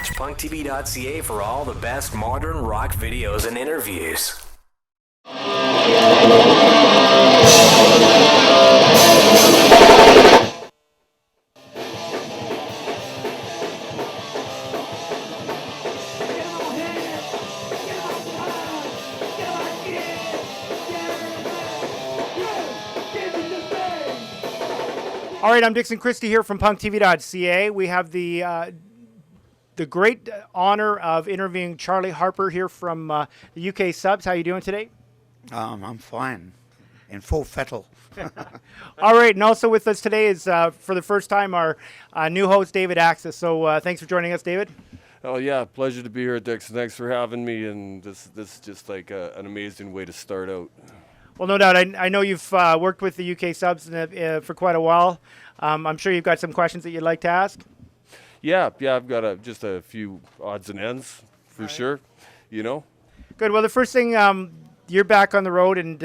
Watch PunkTV.ca for all the best modern rock videos and interviews. All right, I'm Dixon Christie here from PunkTV.ca. We have the great honor of interviewing Charlie Harper here from the UK Subs. How are you doing today? I'm fine, in full fettle. All right, and also with us today is, for the first time, our new host, David Axis. So thanks for joining us, David. Oh yeah, pleasure to be here, Dixon. Thanks for having me, and this is just like an amazing way to start out. Well, no doubt. I know you've worked with the UK Subs for quite a while. I'm sure you've got some questions that you'd like to ask. Yeah, I've got just a few odds and ends for sure, you know. Good. Well, the first thing, you're back on the road, and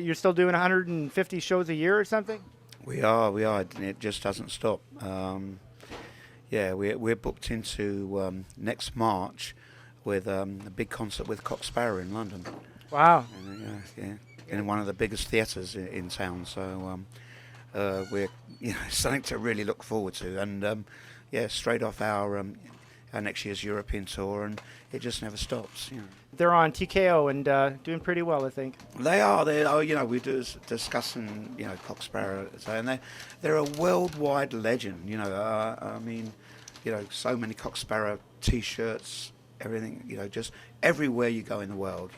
you're still doing 150 shows a year or something? We are. It just doesn't stop. We're booked into next March with a big concert with Cock Sparrow in London. Wow. And, in one of the biggest theatres in town. So we're something to really look forward to. And straight off our next year's European tour, and it just never stops. They're on TKO and doing pretty well, I think. They are. We're discussing Cock Sparrow, and they're a worldwide legend. So many Cock Sparrow T-shirts, everything. Just everywhere you go in the world.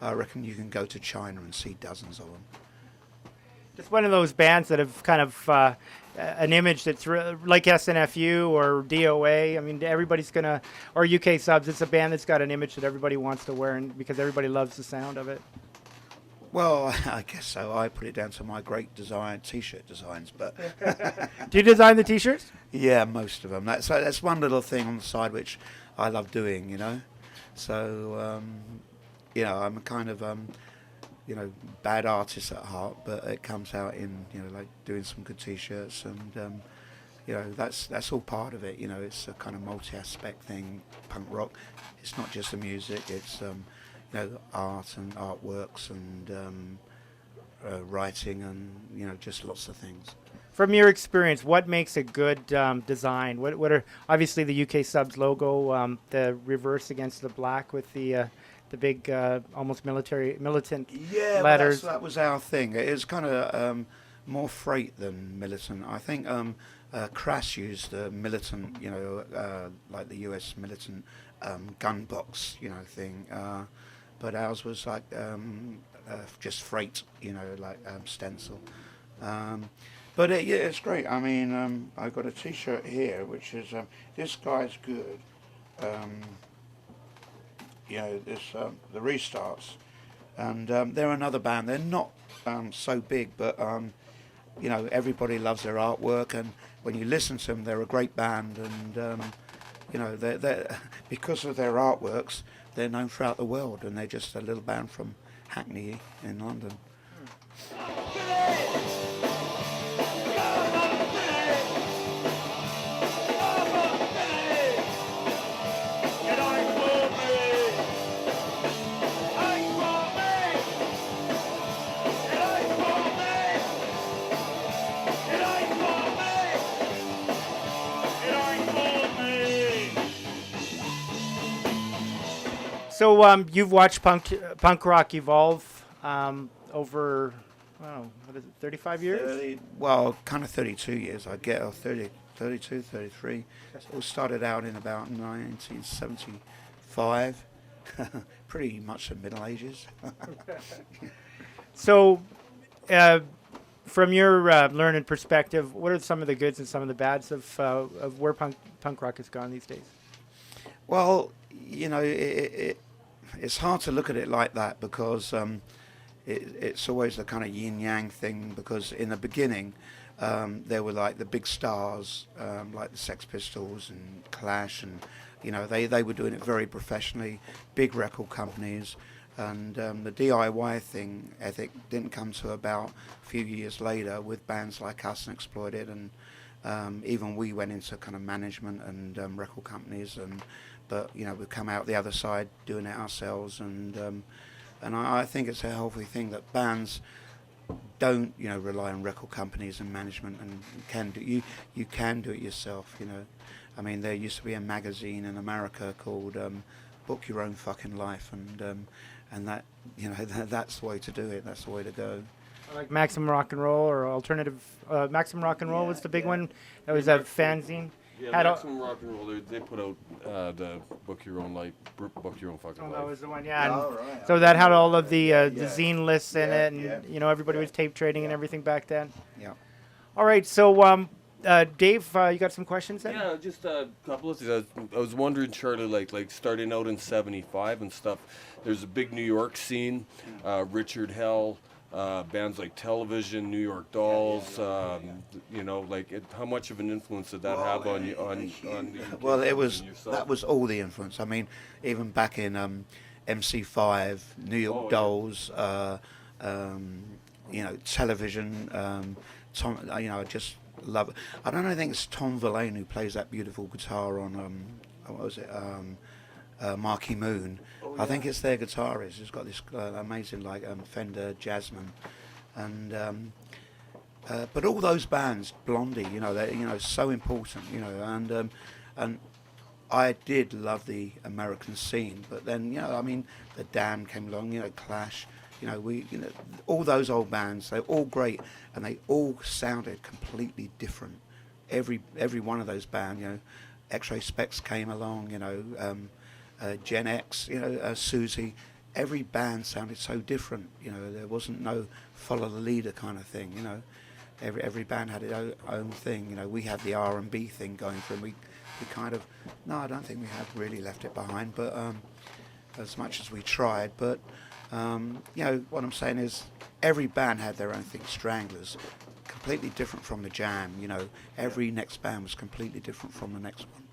I reckon you can go to China and see dozens of them. Just one of those bands that have kind of an image that's like SNFU or DOA. I mean, everybody's gonna, or UK Subs. It's a band that's got an image that everybody wants to wear, and because everybody loves the sound of it. Well, I guess so. I put it down to my great T-shirt designs, but do you design the T-shirts? Yeah, most of them. That's one little thing on the side which I love doing. So. I'm a kind of, bad artist at heart, but it comes out in, like doing some good T-shirts, and, that's all part of it. It's a kind of multi-aspect thing. Punk rock, it's not just the music, it's, art and artworks and writing and, just lots of things. From your experience, what makes a good design? What are, obviously the UK Subs logo, the reverse against the black with the big, almost militant letters. That was our thing. It was kind of more freight than militant. I think Crass used the militant, like the US militant gun box, thing. But ours was like just freight, like stencil. But it's great. I mean, I've got a T-shirt here, which is this guy's good. The Restarts, and they're another band. They're not so big, but everybody loves their artwork, and when you listen to them, they're a great band, and they're because of their artworks, they're known throughout the world, and they're just a little band from Hackney in London. So you've watched punk rock evolve over, what is it, 35 years? Kind of 32 years. I get 30, 32, 33. It all started out in about 1975. Pretty much the Middle Ages. So from your learning perspective, what are some of the goods and some of the bads of where punk rock has gone these days? Well, it's hard to look at it like that because it's always the kind of yin-yang thing, because in the beginning there were like the big stars like the Sex Pistols and Clash, and they were doing it very professionally, big record companies, and the DIY thing ethic didn't come to about a few years later with bands like us and Exploited and Even we went into kind of management and record companies, but we've come out the other side doing it ourselves, and I think it's a healthy thing that bands don't rely on record companies and management, and you can do it yourself. I mean, there used to be a magazine in America called Book Your Own Fucking Life, and that that's the way to do it. That's the way to go. Like Maximum Rock and Roll or alternative. Maximum Rock and Roll was the big one. That was a fanzine. Yeah, Had Maximum Rock and Roll. They put out the Book Your Own Life, Book Your Own Fucking Life. That was the one, yeah. And right. so that had all of the zine lists in Yeah, it, and everybody was tape trading and everything back then. Yeah. All right, so Dave, you got some questions then? Yeah, just a couple of things. I was wondering, Charlie, like starting out in '75 and stuff. There's a big New York scene, Richard Hell. Bands like Television, New York Dolls, how much of an influence did that have on you? Well, yourself? that was all the influence. I mean, even back in MC5, New York Dolls, Television. Tom, I just love it. I don't know. I think it's Tom Verlaine who plays that beautiful guitar on what was it? Marquee Moon. I think it's their guitarist. It's got this amazing Fender Jasmine, and but all those bands, Blondie, they're so important, and I did love the American scene, but then the Damned came along, Clash, all those old bands, they're all great, and they all sounded completely different. Every one of those bands, X-Ray Specs came along, Gen X, Susie, every band sounded so different. There wasn't no follow the leader kind of thing. Every band had its own thing. We had the R&B thing going for, and we kind of, no, I don't think we have really left it behind, but as much as we tried. But what I'm saying is, every band had their own thing. Stranglers, completely different from the Jam. Every next band was completely different from the next one.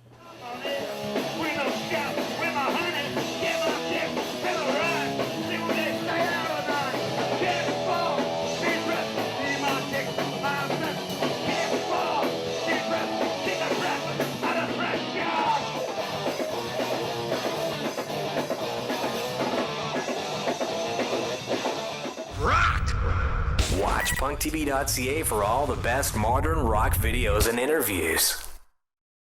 Watch PunkTV.ca for all the best modern rock videos and interviews.